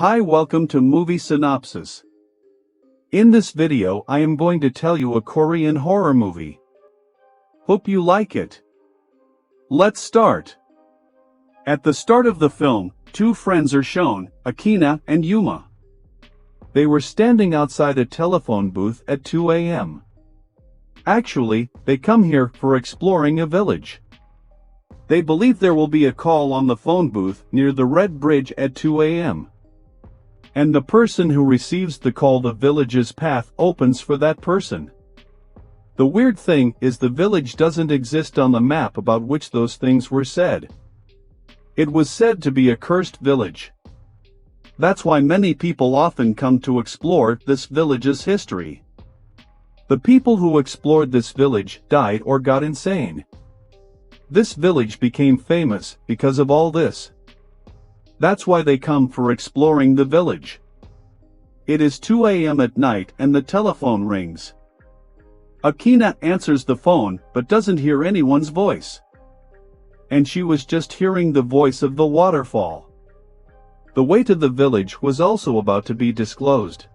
Hi, welcome to Movie Synopsis. In this video I am going to tell you a Korean horror movie. Hope you like it. Let's start. At the start of the film, two friends are shown, Akina and Yuma. They were standing outside a telephone booth at 2 a.m. Actually, they come here for exploring a village. They believe there will be a call on the phone booth near the Red Bridge at 2 a.m. And the person who receives the call, the village's path opens for that person. The weird thing is the village doesn't exist on the map about which those things were said. It was said to be a cursed village. That's why many people often come to explore this village's history. The people who explored this village died or got insane. This village became famous because of all this. That's why they come for exploring the village. It is 2 a.m. at night and the telephone rings. Akina answers the phone but doesn't hear anyone's voice. And she was just hearing the voice of the waterfall. The way to the village was also about to be disclosed.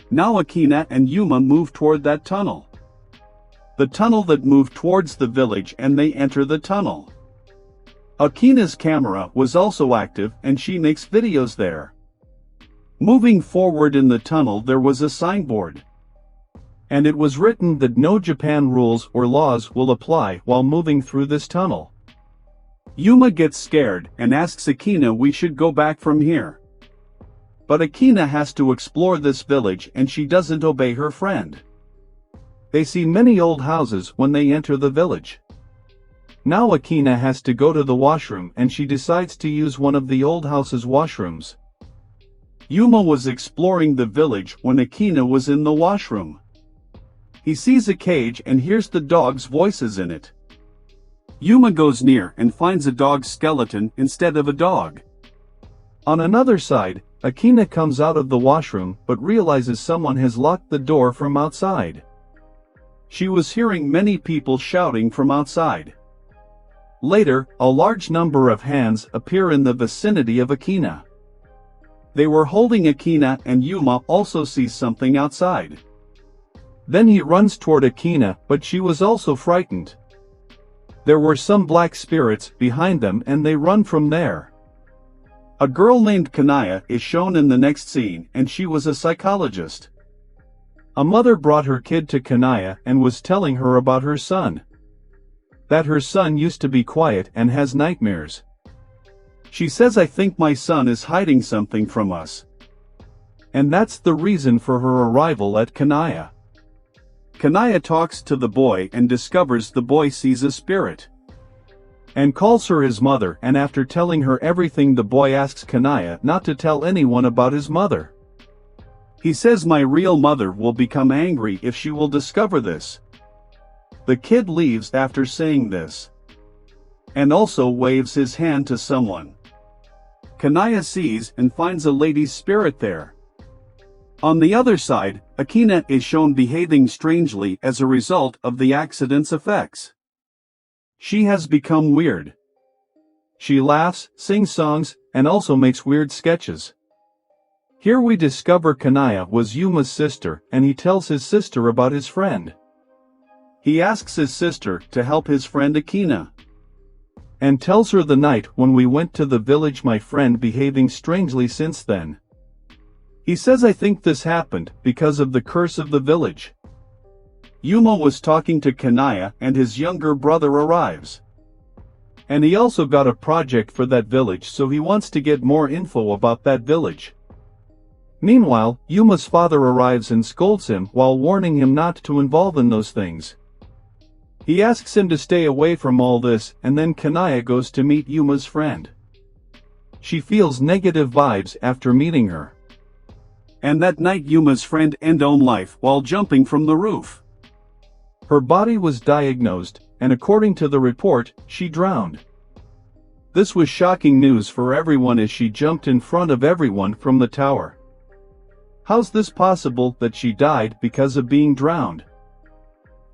Now Akina and Yuma move toward that tunnel. The tunnel that moved towards the village, and they enter the tunnel. Akina's camera was also active and she makes videos there. Moving forward in the tunnel there was a signboard. And it was written that no Japan rules or laws will apply while moving through this tunnel. Yuma gets scared and asks Akina we should go back from here. But Akina has to explore this village and she doesn't obey her friend. They see many old houses when they enter the village. Now Akina has to go to the washroom and she decides to use one of the old house's washrooms. Yuma was exploring the village when Akina was in the washroom. He sees a cage and hears the dog's voices in it. Yuma goes near and finds a dog's skeleton instead of a dog. On another side, Akina comes out of the washroom but realizes someone has locked the door from outside. She was hearing many people shouting from outside. Later, a large number of hands appear in the vicinity of Akina. They were holding Akina and Yuma also sees something outside. Then he runs toward Akina, but she was also frightened. There were some black spirits behind them and they run from there. A girl named Kanaya is shown in the next scene and she was a psychologist. A mother brought her kid to Kanaya and was telling her about her son. That her son used to be quiet and has nightmares. She says, I think my son is hiding something from us. And that's the reason for her arrival at Kanaya. Kanaya talks to the boy and discovers the boy sees a spirit. And calls her his mother, and after telling her everything the boy asks Kanaya not to tell anyone about his mother. He says my real mother will become angry if she will discover this. The kid leaves after saying this. And also waves his hand to someone. Kanaya sees and finds a lady's spirit there. On the other side, Akina is shown behaving strangely as a result of the accident's effects. She has become weird. She laughs, sings songs, and also makes weird sketches. Here we discover Kanaya was Yuma's sister and he tells his sister about his friend. He asks his sister to help his friend Akina. And tells her the night when we went to the village my friend behaving strangely since then. He says I think this happened because of the curse of the village. Yuma was talking to Kanaya and his younger brother arrives. And he also got a project for that village, so he wants to get more info about that village. Meanwhile, Yuma's father arrives and scolds him while warning him not to involve in those things. He asks him to stay away from all this, and then Kanaya goes to meet Yuma's friend. She feels negative vibes after meeting her. And that night Yuma's friend ended her own life while jumping from the roof. Her body was diagnosed, and according to the report, she drowned. This was shocking news for everyone as she jumped in front of everyone from the tower. How's this possible that she died because of being drowned?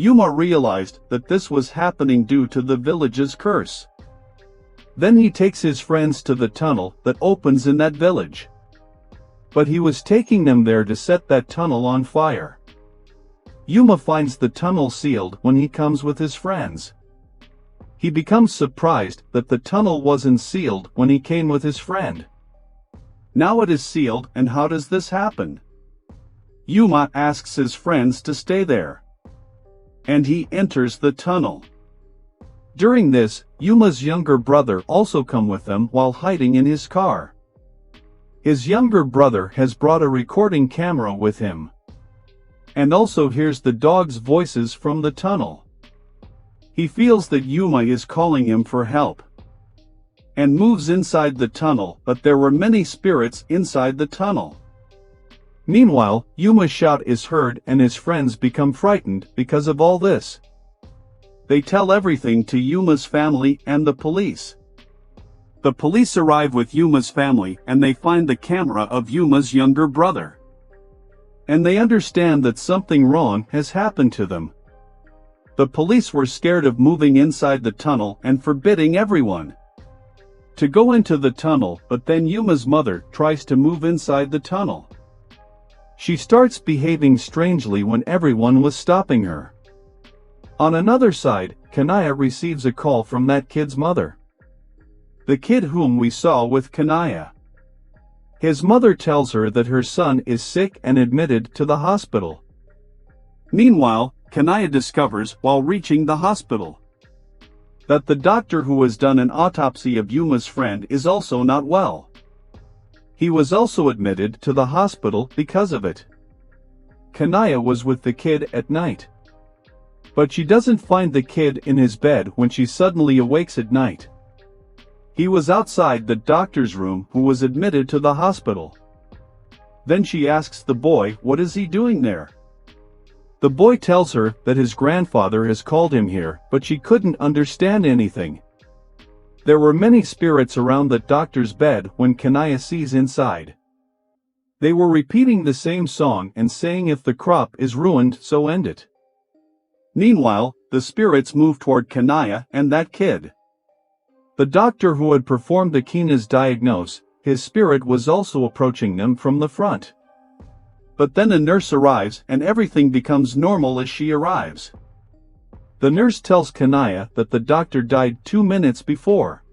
Yuma realized that this was happening due to the village's curse. Then he takes his friends to the tunnel that opens in that village. but he was taking them there to set that tunnel on fire. Yuma finds the tunnel sealed when he comes with his friends. He becomes surprised that the tunnel wasn't sealed when he came with his friend. Now it is sealed, and how does this happen? Yuma asks his friends to stay there, and he enters the tunnel. During this, Yuma's younger brother also comes with them while hiding in his car. His younger brother has brought a recording camera with him, and also hears the dogs' voices from the tunnel. He feels that Yuma is calling him for help, and moves inside the tunnel, but there were many spirits inside the tunnel. Meanwhile, Yuma's shout is heard and his friends become frightened because of all this. They tell everything to Yuma's family and the police. The police arrive with Yuma's family and they find the camera of Yuma's younger brother. And they understand that something wrong has happened to them. The police were scared of moving inside the tunnel and forbidding everyone to go into the tunnel, but then Yuma's mother tries to move inside the tunnel. She starts behaving strangely when everyone was stopping her. On another side, Kanaya receives a call from that kid's mother, the kid whom we saw with Kanaya. His mother tells her that her son is sick and admitted to the hospital. Meanwhile, Kanaya discovers while reaching the hospital that the doctor who has done an autopsy of Yuma's friend is also not well. He was also admitted to the hospital because of it. Kanaya was with the kid at night, but she doesn't find the kid in his bed when she suddenly awakes at night. He was outside the doctor's room who was admitted to the hospital. Then she asks the boy what is he doing there. The boy tells her that his grandfather has called him here, but she couldn't understand anything. There were many spirits around the doctor's bed when Kanaya sees inside. They were repeating the same song and saying if the crop is ruined, so end it. Meanwhile, the spirits move toward Kanaya and that kid. The doctor who had performed Akina's diagnosis, his spirit was also approaching them from the front. But then a nurse arrives and everything becomes normal as she arrives. The nurse tells Kanaya that the doctor died 2 minutes before.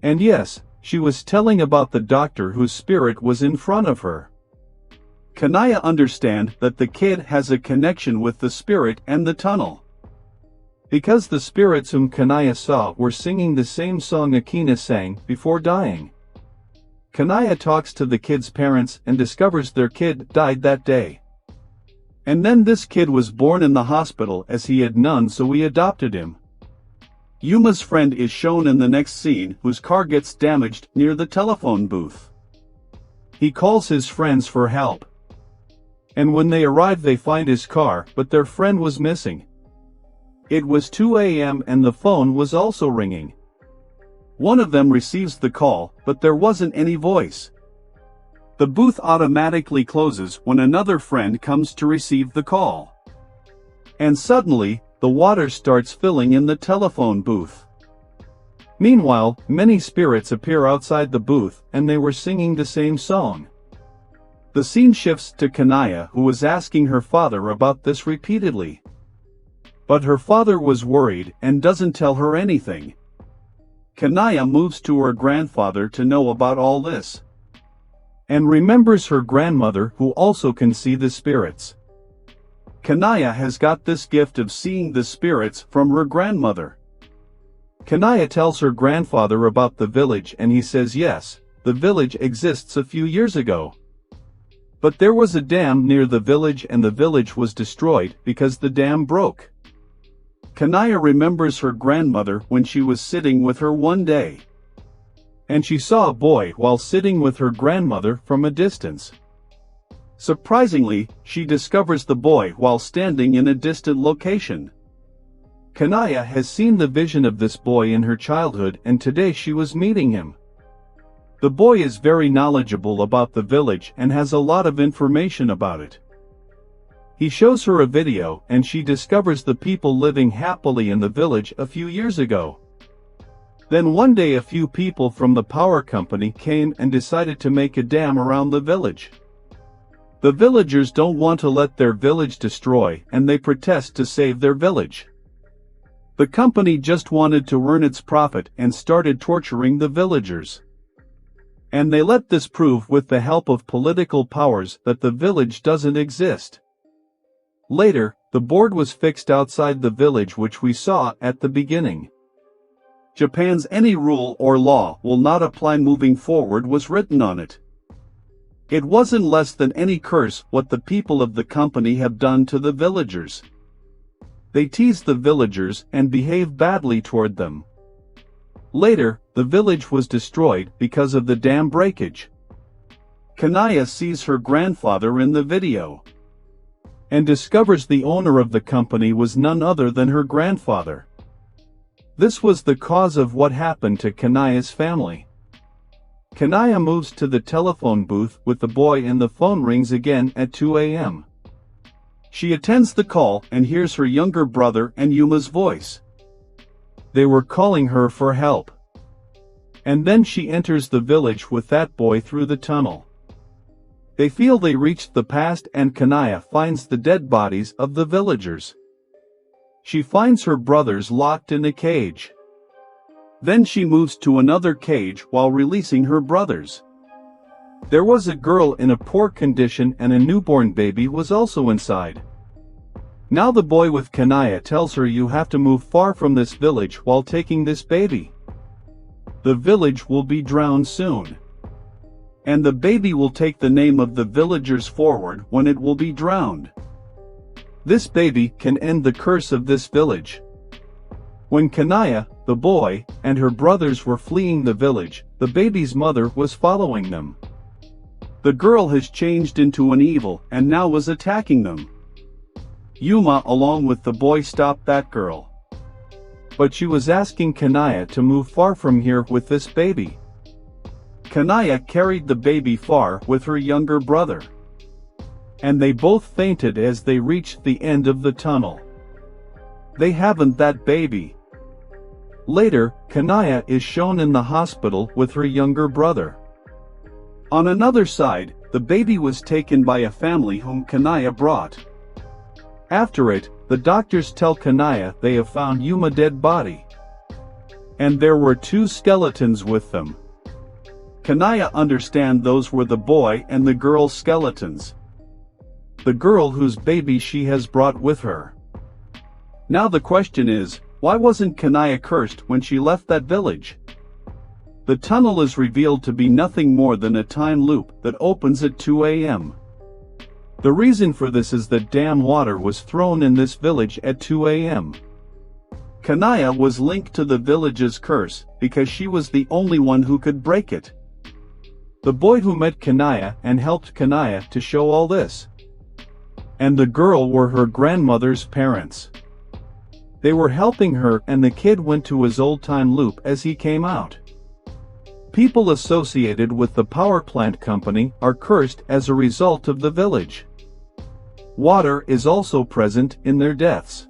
And yes, she was telling about the doctor whose spirit was in front of her. Kanaya understands that the kid has a connection with the spirit and the tunnel, because the spirits whom Kanaya saw were singing the same song Akina sang before dying. Kanaya talks to the kid's parents and discovers their kid died that day. And then this kid was born in the hospital as he had none, so we adopted him. Yuma's friend is shown in the next scene, whose car gets damaged near the telephone booth. He calls his friends for help. And when they arrive they find his car, but their friend was missing. It was 2 a.m. and the phone was also ringing. One of them receives the call, but there wasn't any voice. The booth automatically closes when another friend comes to receive the call. And suddenly, the water starts filling in the telephone booth. Meanwhile, many spirits appear outside the booth and they were singing the same song. The scene shifts to Kanaya, who was asking her father about this repeatedly. But her father was worried and doesn't tell her anything. Kanaya moves to her grandfather to know about all this, and remembers her grandmother who also can see the spirits. Kanaya has got this gift of seeing the spirits from her grandmother. Kanaya tells her grandfather about the village and he says yes, the village exists a few years ago. But there was a dam near the village and the village was destroyed because the dam broke. Kanaya remembers her grandmother when she was sitting with her one day, and she saw a boy while sitting with her grandmother from a distance. Surprisingly, she discovers the boy while standing in a distant location. Kanaya has seen the vision of this boy in her childhood and today she was meeting him. The boy is very knowledgeable about the village and has a lot of information about it. He shows her a video and she discovers the people living happily in the village a few years ago. Then one day a few people from the power company came and decided to make a dam around the village. The villagers don't want to let their village destroy, and they protest to save their village. The company just wanted to earn its profit and started torturing the villagers. And they let this prove with the help of political powers that the village doesn't exist. Later, the board was fixed outside the village which we saw at the beginning. Japan's any rule or law will not apply moving forward was written on it. It wasn't less than any curse what the people of the company have done to the villagers. They teased the villagers and behaved badly toward them. Later, the village was destroyed because of the dam breakage. Kanaya sees her grandfather in the video and discovers the owner of the company was none other than her grandfather. This was the cause of what happened to Kanaya's family. Kanaya moves to the telephone booth with the boy and the phone rings again at 2 a.m. She attends the call and hears her younger brother and Yuma's voice. They were calling her for help. And then she enters the village with that boy through the tunnel. They feel they reached the past and Kanaya finds the dead bodies of the villagers. She finds her brothers locked in a cage. Then she moves to another cage while releasing her brothers. There was a girl in a poor condition and a newborn baby was also inside. Now the boy with Kanaya tells her you have to move far from this village while taking this baby. The village will be drowned soon. And the baby will take the name of the villagers forward when it will be drowned. This baby can end the curse of this village. When Kanaya, the boy, and her brothers were fleeing the village, the baby's mother was following them. The girl has changed into an evil and now was attacking them. Yuma along with the boy stopped that girl. But she was asking Kanaya to move far from here with this baby. Kanaya carried the baby far with her younger brother. And they both fainted as they reached the end of the tunnel. They haven't that baby. Later, Kanaya is shown in the hospital with her younger brother. On another side, the baby was taken by a family whom Kanaya brought. After it, the doctors tell Kanaya they have found Yuma's dead body. And there were 2 skeletons with them. Kanaya understands those were the boy and the girl's skeletons. The girl whose baby she has brought with her. Now the question is, why wasn't Kanaya cursed when she left that village? The tunnel is revealed to be nothing more than a time loop that opens at 2 a.m. The reason for this is that dam water was thrown in this village at 2 a.m. Kanaya was linked to the village's curse because she was the only one who could break it. The boy who met Kanaya and helped Kanaya to show all this. And the girl were her grandmother's parents. They were helping her and the kid went to his old time loop as he came out. People associated with the power plant company are cursed as a result of the village. Water is also present in their deaths.